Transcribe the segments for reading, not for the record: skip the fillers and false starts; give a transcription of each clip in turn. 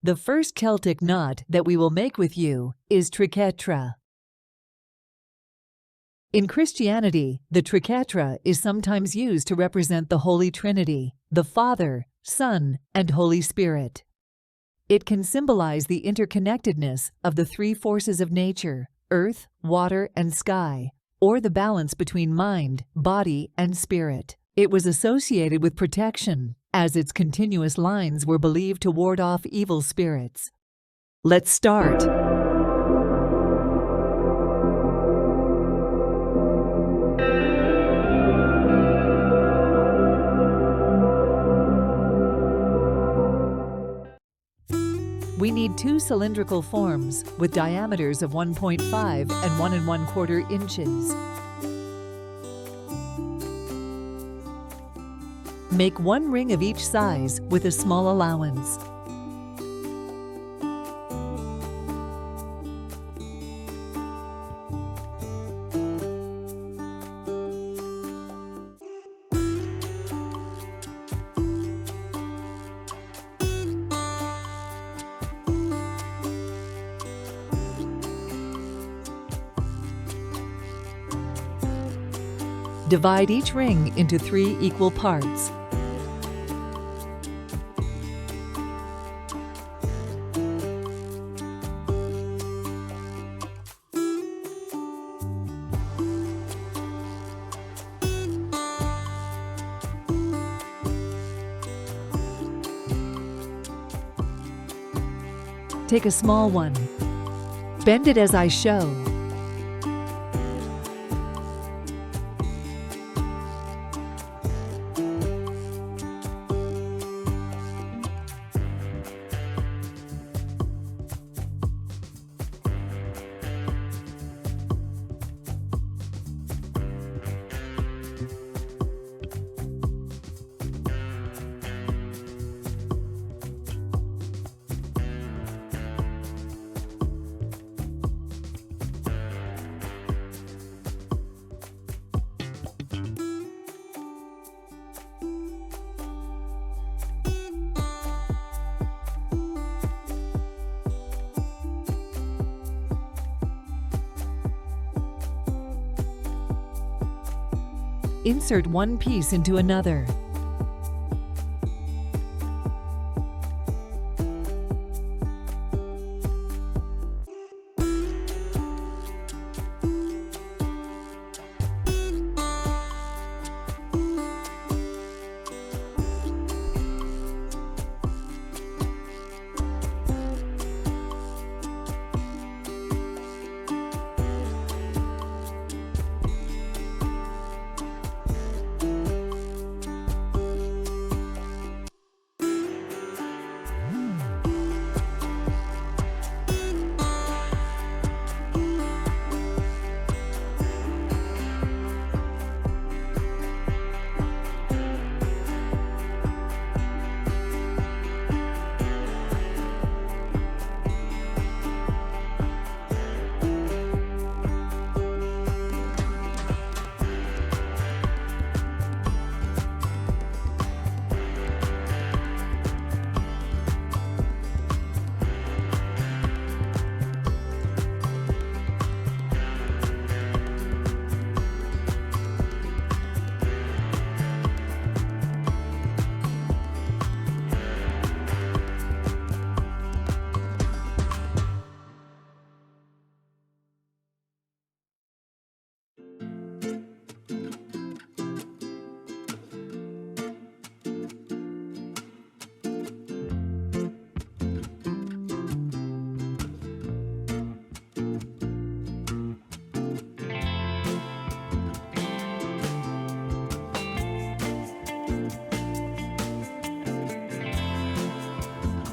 The first Celtic knot that we will make with you is Triquetra. In Christianity, the Triquetra is sometimes used to represent the Holy Trinity, the Father, Son, and Holy Spirit. It can symbolize the interconnectedness of the three forces of nature, earth, water, and sky, or the balance between mind, body, and spirit. It was associated with protection, as its continuous lines were believed to ward off evil spirits. Let's start. We need two cylindrical forms with diameters of 1.5 and 1 1/4 inches. Make one ring of each size with a small allowance. Divide each ring into 3 equal parts. Take a small one. Bend it as I show. Insert one piece into another.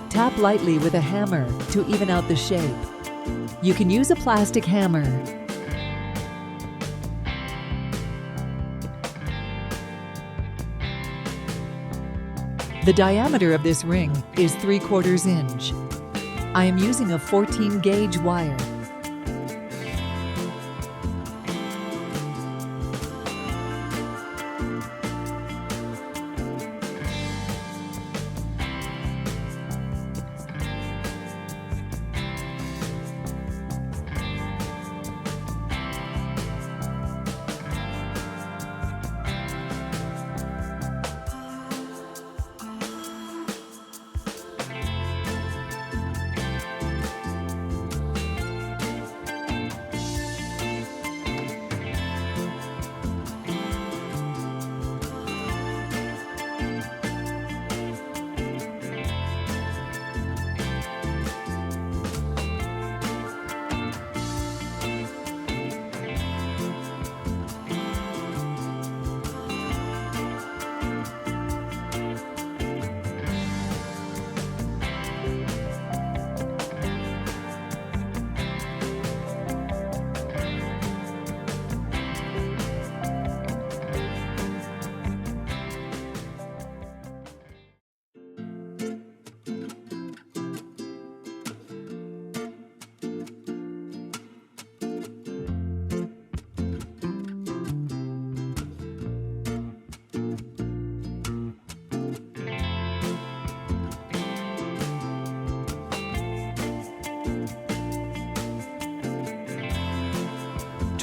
Tap lightly with a hammer to even out the shape. You can use a plastic hammer. The diameter of this ring is 3/4 inch. I am using a 14 gauge wire.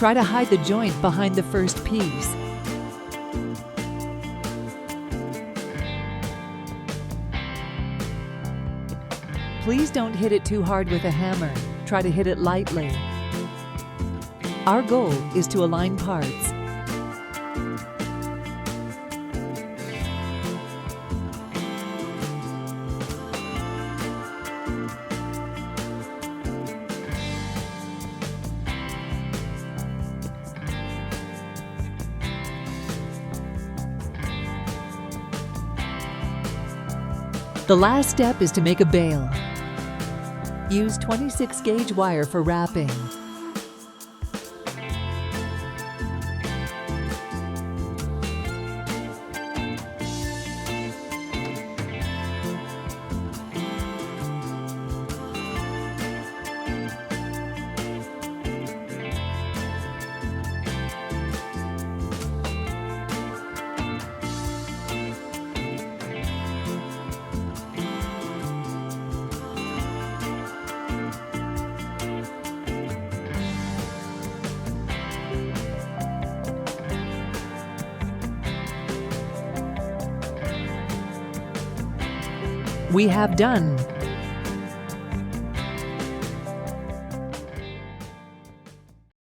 Try to hide the joint behind the first piece. Please don't hit it too hard with a hammer. Try to hit it lightly. Our goal is to align parts. The last step is to make a bail. Use 26 gauge wire for wrapping. We have done